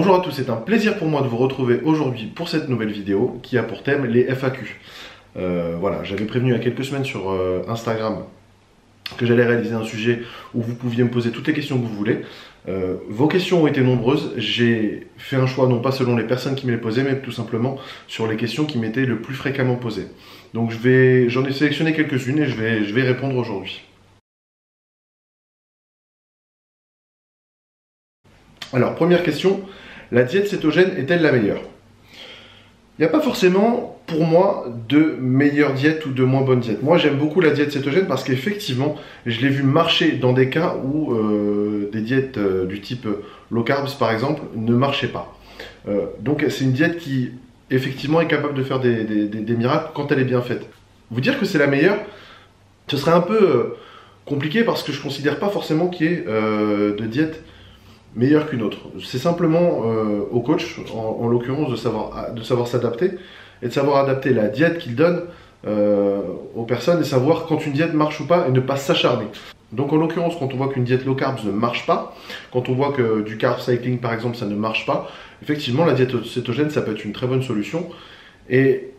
Bonjour à tous, c'est un plaisir pour moi de vous retrouver aujourd'hui pour cette nouvelle vidéo qui a pour thème les FAQ. Voilà, j'avais prévenu il y a quelques semaines sur Instagram que j'allais réaliser un sujet où vous pouviez me poser toutes les questions que vous voulez. Vos questions ont été nombreuses, j'ai fait un choix non pas selon les personnes qui me les posaient, mais tout simplement sur les questions qui m'étaient le plus fréquemment posées. Donc j'en ai sélectionné quelques-unes et je vais répondre aujourd'hui. Alors, première question, la diète cétogène est-elle la meilleure? Il n'y a pas forcément, pour moi, de meilleure diète ou de moins bonne diète. Moi, j'aime beaucoup la diète cétogène parce qu'effectivement, je l'ai vu marcher dans des cas où des diètes du type low carbs, par exemple, ne marchaient pas. Donc, c'est une diète qui, effectivement, est capable de faire des miracles quand elle est bien faite. Vous dire que c'est la meilleure, ce serait un peu compliqué parce que je ne considère pas forcément qu'il y ait de diète meilleure qu'une autre. C'est simplement au coach, en l'occurrence, de savoir s'adapter et de savoir adapter la diète qu'il donne aux personnes et savoir quand une diète marche ou pas et ne pas s'acharner. Donc en l'occurrence, quand on voit qu'une diète low carb ne marche pas, quand on voit que du carb cycling par exemple ça ne marche pas, effectivement la diète cétogène ça peut être une très bonne solution. Et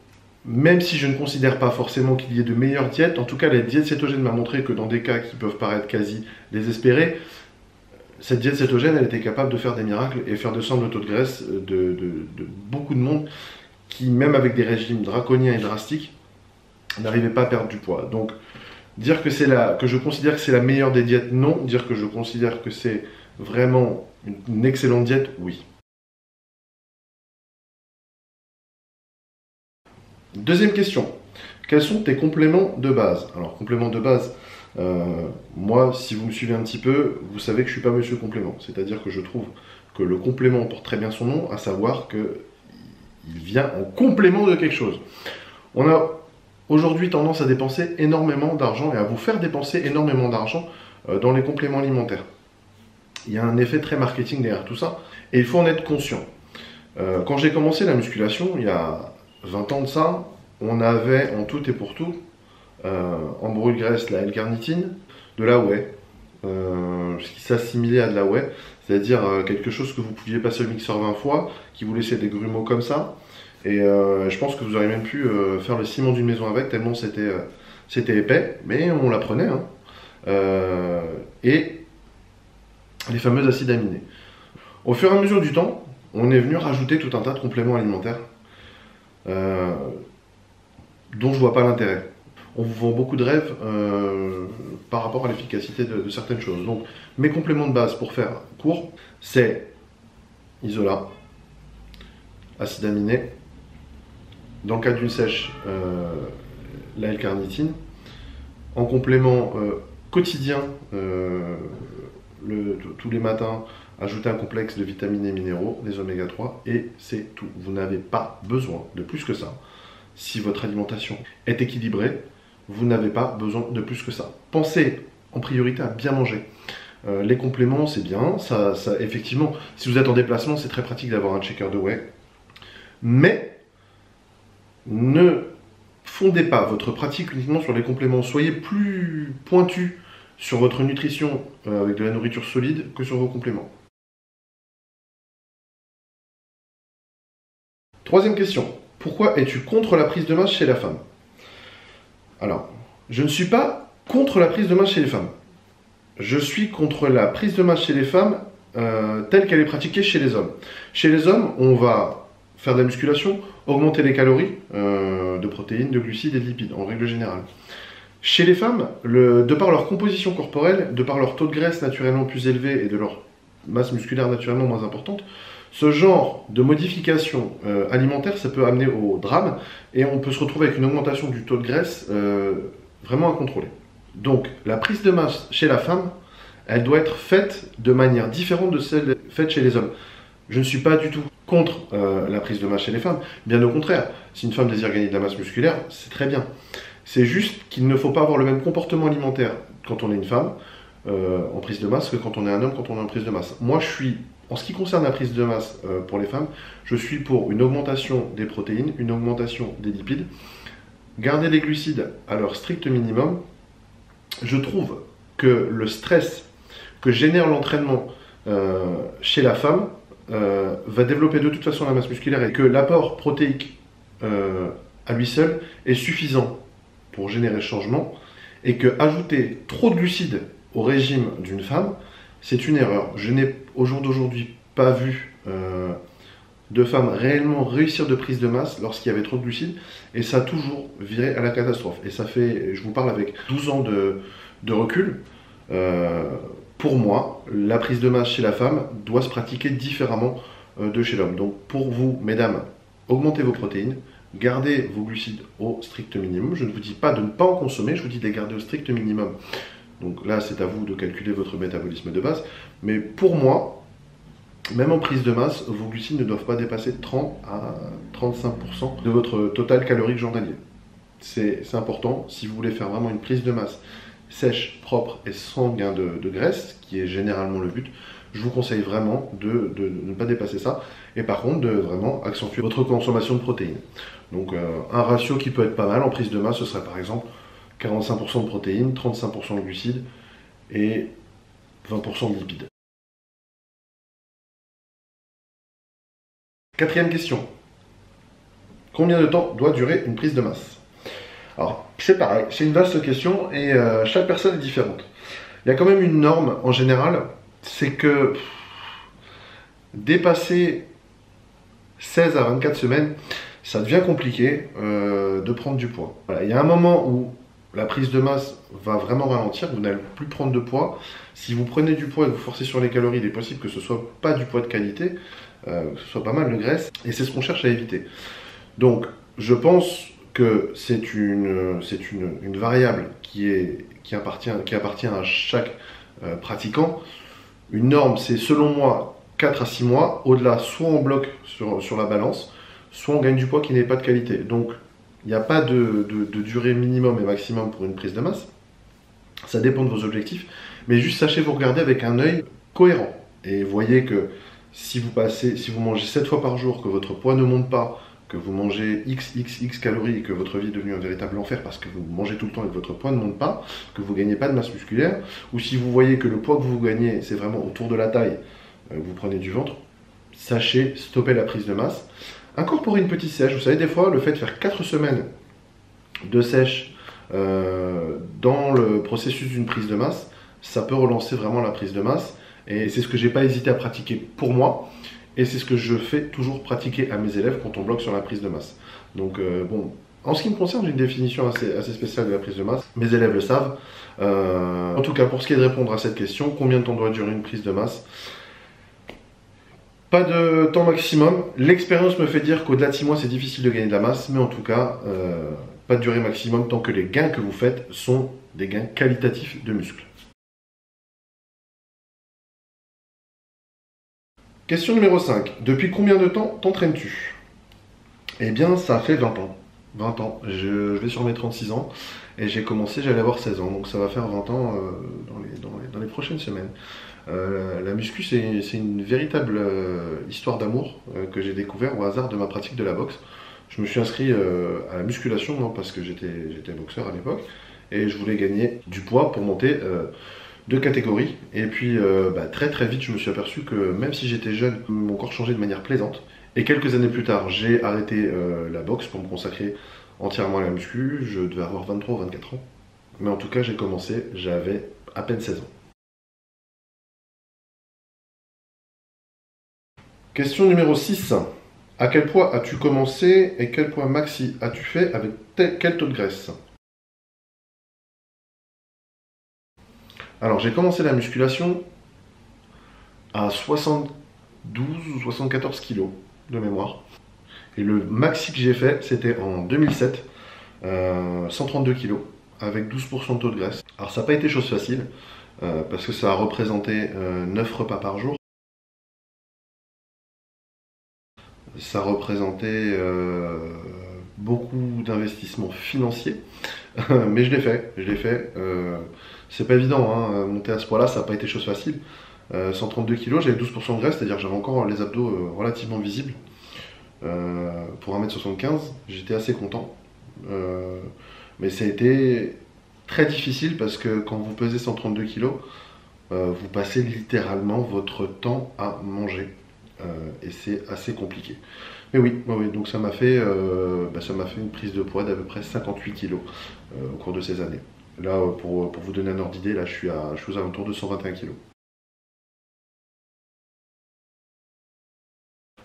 même si je ne considère pas forcément qu'il y ait de meilleures diètes, en tout cas la diète cétogène m'a montré que dans des cas qui peuvent paraître quasi désespérés, cette diète cétogène, elle était capable de faire des miracles et faire descendre le taux de graisse de beaucoup de monde qui, même avec des régimes draconiens et drastiques, n'arrivaient pas à perdre du poids. Donc, dire que je considère que c'est la meilleure des diètes, non. Dire que je considère que c'est vraiment une excellente diète, oui. Deuxième question. Quels sont tes compléments de base? Alors, compléments de base, moi, si vous me suivez un petit peu, vous savez que je ne suis pas monsieur complément. C'est-à-dire que je trouve que le complément porte très bien son nom, à savoir qu'il vient en complément de quelque chose. On a aujourd'hui tendance à dépenser énormément d'argent et à vous faire dépenser énormément d'argent dans les compléments alimentaires. Il y a un effet très marketing derrière tout ça et il faut en être conscient. Quand j'ai commencé la musculation, il y a 20 ans de ça, on avait en tout et pour tout en brûle graisse la L-carnitine, de la whey, ce qui s'assimilait à de la whey, c'est-à-dire quelque chose que vous pouviez passer au mixeur 20 fois, qui vous laissait des grumeaux comme ça, et je pense que vous auriez même pu faire le ciment d'une maison avec, tellement c'était épais, mais on la prenait, hein. Et les fameux acides aminés. Au fur et à mesure du temps, on est venu rajouter tout un tas de compléments alimentaires dont je vois pas l'intérêt. On vous vend beaucoup de rêves par rapport à l'efficacité de certaines choses. Donc, mes compléments de base pour faire court, c'est Isola, acide aminé, dans le cas d'une sèche, la L-carnitine. En complément quotidien, tous les matins, ajouter un complexe de vitamines et minéraux, des oméga 3, et c'est tout. Vous n'avez pas besoin de plus que ça. Si votre alimentation est équilibrée, vous n'avez pas besoin de plus que ça. Pensez en priorité à bien manger. Les compléments, c'est bien. Effectivement, si vous êtes en déplacement, c'est très pratique d'avoir un checker de whey. Mais ne fondez pas votre pratique uniquement sur les compléments. Soyez plus pointu sur votre nutrition avec de la nourriture solide que sur vos compléments. Troisième question. Pourquoi es-tu contre la prise de masse chez la femme? Alors, je ne suis pas contre la prise de masse chez les femmes. Je suis contre la prise de masse chez les femmes telle qu'elle est pratiquée chez les hommes. Chez les hommes, on va faire de la musculation, augmenter les calories de protéines, de glucides et de lipides, en règle générale. Chez les femmes, de par leur composition corporelle, de par leur taux de graisse naturellement plus élevé et de leur masse musculaire naturellement moins importante, ce genre de modification alimentaire, ça peut amener au drame et on peut se retrouver avec une augmentation du taux de graisse vraiment incontrôlée. Donc la prise de masse chez la femme, elle doit être faite de manière différente de celle faite chez les hommes. Je ne suis pas du tout contre la prise de masse chez les femmes, bien au contraire. Si une femme désire gagner de la masse musculaire, c'est très bien. C'est juste qu'il ne faut pas avoir le même comportement alimentaire quand on est une femme en prise de masse que quand on est un homme quand on est en prise de masse. Moi, en ce qui concerne la prise de masse pour les femmes, je suis pour une augmentation des protéines, une augmentation des lipides, garder les glucides à leur strict minimum. Je trouve que le stress que génère l'entraînement chez la femme va développer de toute façon la masse musculaire et que l'apport protéique à lui seul est suffisant pour générer le changement, et que ajouter trop de glucides au régime d'une femme, c'est une erreur. Je n'ai au jour d'aujourd'hui pas vu de femmes réellement réussir de prise de masse lorsqu'il y avait trop de glucides, et ça a toujours viré à la catastrophe. Et ça fait, je vous parle avec 12 ans de recul, pour moi, la prise de masse chez la femme doit se pratiquer différemment de chez l'homme. Donc pour vous, mesdames, augmentez vos protéines, gardez vos glucides au strict minimum. Je ne vous dis pas de ne pas en consommer, je vous dis de les garder au strict minimum. Donc là, c'est à vous de calculer votre métabolisme de base. Mais pour moi, même en prise de masse, vos glucides ne doivent pas dépasser 30 à 35% de votre total calorique journalier. C'est important si vous voulez faire vraiment une prise de masse sèche, propre et sans gain de graisse, qui est généralement le but. Je vous conseille vraiment de ne pas dépasser ça, et par contre de vraiment accentuer votre consommation de protéines. Donc un ratio qui peut être pas mal en prise de masse, ce serait par exemple 45% de protéines, 35% de glucides et 20% de lipides. Quatrième question. Combien de temps doit durer une prise de masse? Alors, c'est pareil, c'est une vaste question et chaque personne est différente. Il y a quand même une norme en général, c'est que dépasser 16 à 24 semaines, ça devient compliqué de prendre du poids. Voilà, il y a un moment où la prise de masse va vraiment ralentir, vous n'allez plus prendre de poids. Si vous prenez du poids et que vous forcez sur les calories, il est possible que ce soit pas du poids de qualité, que ce soit pas mal de graisse, et c'est ce qu'on cherche à éviter. Donc, je pense que c'est une variable qui appartient à chaque pratiquant. Une norme, c'est selon moi 4 à 6 mois. Au-delà, soit on bloque sur la balance, soit on gagne du poids qui n'est pas de qualité. Donc, il n'y a pas de durée minimum et maximum pour une prise de masse. Ça dépend de vos objectifs. Mais juste sachez vous regarder avec un œil cohérent. Et voyez que si vous mangez 7 fois par jour, que votre poids ne monte pas, que vous mangez x calories et que votre vie est devenue un véritable enfer parce que vous mangez tout le temps et que votre poids ne monte pas, que vous ne gagnez pas de masse musculaire, ou si vous voyez que le poids que vous gagnez, c'est vraiment autour de la taille, vous prenez du ventre, sachez stopper la prise de masse. Incorporez une petite sèche. Vous savez, des fois, le fait de faire 4 semaines de sèche dans le processus d'une prise de masse, ça peut relancer vraiment la prise de masse. Et c'est ce que j'ai pas hésité à pratiquer pour moi. Et c'est ce que je fais toujours pratiquer à mes élèves quand on bloque sur la prise de masse. Donc bon, en ce qui me concerne, j'ai une définition assez spéciale de la prise de masse. Mes élèves le savent. En tout cas, pour ce qui est de répondre à cette question, combien de temps doit durer une prise de masse? Pas de temps maximum. L'expérience me fait dire qu'au-delà de 6 mois, c'est difficile de gagner de la masse. Mais en tout cas, pas de durée maximum tant que les gains que vous faites sont des gains qualitatifs de muscles. Question numéro 5. Depuis combien de temps t'entraînes-tu? Eh bien, ça fait 20 ans. 20 ans. Je vais sur mes 36 ans et j'ai commencé, j'allais avoir 16 ans. Donc ça va faire 20 ans dans les prochaines semaines. La muscu, c'est une véritable histoire d'amour que j'ai découvert au hasard de ma pratique de la boxe. Je me suis inscrit à la musculation, non, parce que j'étais boxeur à l'époque et je voulais gagner du poids pour monter de catégorie. Et puis très très vite je me suis aperçu que même si j'étais jeune, mon corps changeait de manière plaisante. Et quelques années plus tard, j'ai arrêté la boxe pour me consacrer entièrement à la muscu. Je devais avoir 23 ou 24 ans. Mais en tout cas j'ai commencé, j'avais à peine 16 ans. Question numéro 6. À quel poids as-tu commencé et quel poids maxi as-tu fait avec quel taux de graisse? Alors j'ai commencé la musculation à 72 ou 74 kilos de mémoire. Et le maxi que j'ai fait, c'était en 2007, 132 kilos, avec 12% de taux de graisse. Alors ça n'a pas été chose facile, parce que ça a représenté 9 repas par jour. Ça représentait beaucoup d'investissements financiers, mais je l'ai fait. C'est pas évident, hein, monter à ce poids-là, ça n'a pas été chose facile. 132 kg, j'avais 12% de graisse, c'est-à-dire que j'avais encore les abdos relativement visibles. Pour 1m75, j'étais assez content. Mais ça a été très difficile parce que quand vous pesez 132 kg, vous passez littéralement votre temps à manger. et c'est assez compliqué. Mais oui, donc ça m'a fait une prise de poids d'à peu près 58 kg au cours de ces années. Là, pour vous donner un ordre d'idée, là je suis aux alentours de 121 kg.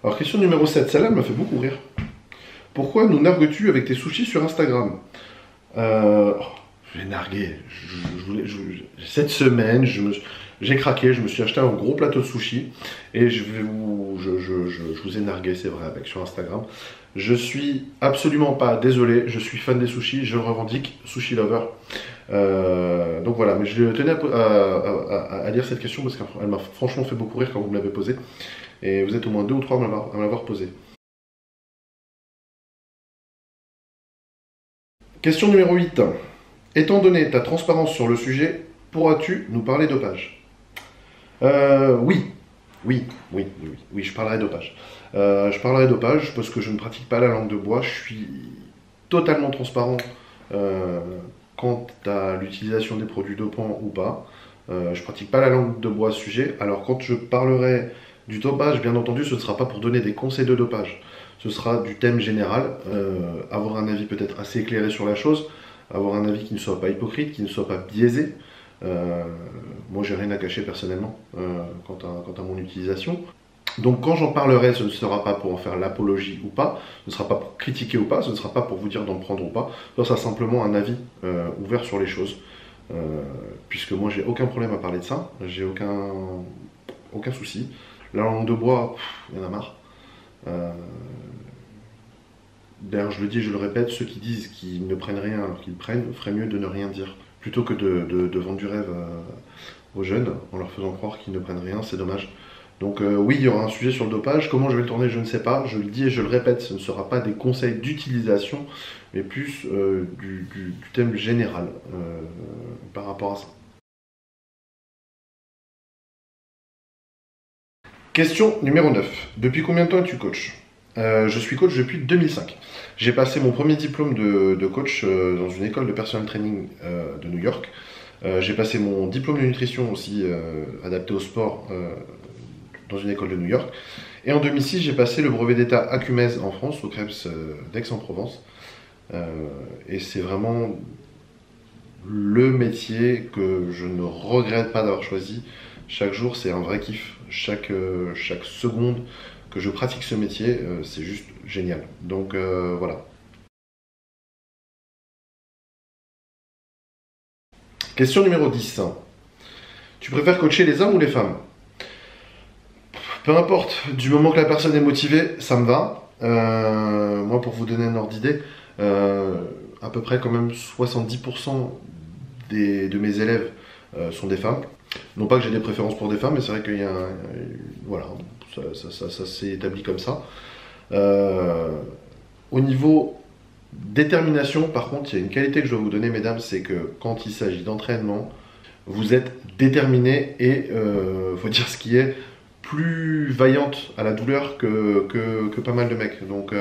Alors question numéro 7, celle-là m'a fait beaucoup rire. Pourquoi nous nargues-tu avec tes sushis sur Instagram? Je l'ai nargué. Cette semaine, j'ai craqué, je me suis acheté un gros plateau de sushis et je vous ai nargué, c'est vrai, avec sur Instagram. Je suis absolument pas désolé, je suis fan des sushis, je le revendique, sushi lover. Donc voilà, mais je tenais à lire cette question parce qu'elle m'a franchement fait beaucoup rire quand vous me l'avez posée. Et vous êtes au moins 2 ou 3 à me l'avoir posée. Question numéro 8. Étant donné ta transparence sur le sujet, pourras-tu nous parler dopage? Oui, je parlerai dopage. Je parlerai dopage parce que je ne pratique pas la langue de bois. Je suis totalement transparent quant à l'utilisation des produits dopants ou pas. Je ne pratique pas la langue de bois à ce sujet. Alors quand je parlerai du dopage, bien entendu, ce ne sera pas pour donner des conseils de dopage. Ce sera du thème général, avoir un avis peut-être assez éclairé sur la chose, avoir un avis qui ne soit pas hypocrite, qui ne soit pas biaisé. Moi, j'ai rien à cacher personnellement quant à mon utilisation. Donc quand j'en parlerai, ce ne sera pas pour en faire l'apologie ou pas, ce ne sera pas pour critiquer ou pas, ce ne sera pas pour vous dire d'en prendre ou pas, ce sera simplement un avis ouvert sur les choses. Puisque moi, j'ai aucun problème à parler de ça, j'ai aucun souci. La langue de bois, il y en a marre. D'ailleurs, je le dis et je le répète, ceux qui disent qu'ils ne prennent rien alors qu'ils prennent, ferait mieux de ne rien dire. Plutôt que de vendre du rêve aux jeunes en leur faisant croire qu'ils ne prennent rien, c'est dommage. Donc oui, il y aura un sujet sur le dopage. Comment je vais le tourner, je ne sais pas. Je le dis et je le répète, ce ne sera pas des conseils d'utilisation, mais plus du thème général par rapport à ça. Question numéro 9. Depuis combien de temps es-tu coach? Je suis coach depuis 2005. J'ai passé mon premier diplôme de coach dans une école de personal training de New York. J'ai passé mon diplôme de nutrition aussi adapté au sport dans une école de New York. Et en 2006, j'ai passé le brevet d'état Acumez en France, au CREPS d'Aix-en-Provence. Et c'est vraiment le métier que je ne regrette pas d'avoir choisi. Chaque jour, c'est un vrai kiff. Chaque seconde que je pratique ce métier, c'est juste génial. Donc voilà. Question numéro 10. Tu préfères coacher les hommes ou les femmes? Peu importe, du moment que la personne est motivée, ça me va. Moi, pour vous donner un ordre d'idée, à peu près quand même 70% de mes élèves sont des femmes. Non pas que j'ai des préférences pour des femmes, mais c'est vrai qu'il y a voilà, ça s'est établi comme ça. Au niveau détermination, par contre, il y a une qualité que je vais vous donner, mesdames, c'est que quand il s'agit d'entraînement, vous êtes déterminé et, faut dire ce qui est, plus vaillante à la douleur que pas mal de mecs. Donc,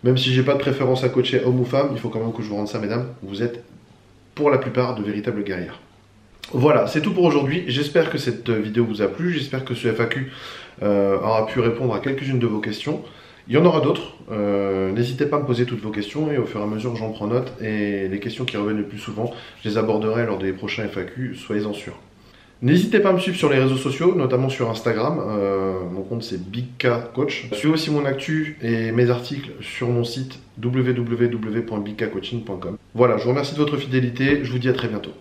même si j'ai pas de préférence à coacher homme ou femme, il faut quand même que je vous rende ça, mesdames. Vous êtes, pour la plupart, de véritables guerrières. Voilà, c'est tout pour aujourd'hui. J'espère que cette vidéo vous a plu. J'espère que ce FAQ aura pu répondre à quelques-unes de vos questions. Il y en aura d'autres. N'hésitez pas à me poser toutes vos questions et au fur et à mesure, j'en prends note. Et les questions qui reviennent le plus souvent, je les aborderai lors des prochains FAQ, soyez-en sûrs. N'hésitez pas à me suivre sur les réseaux sociaux, notamment sur Instagram. Mon compte c'est BigKCoach. Suivez aussi mon actu et mes articles sur mon site www.bigkcoaching.com. Voilà, je vous remercie de votre fidélité. Je vous dis à très bientôt.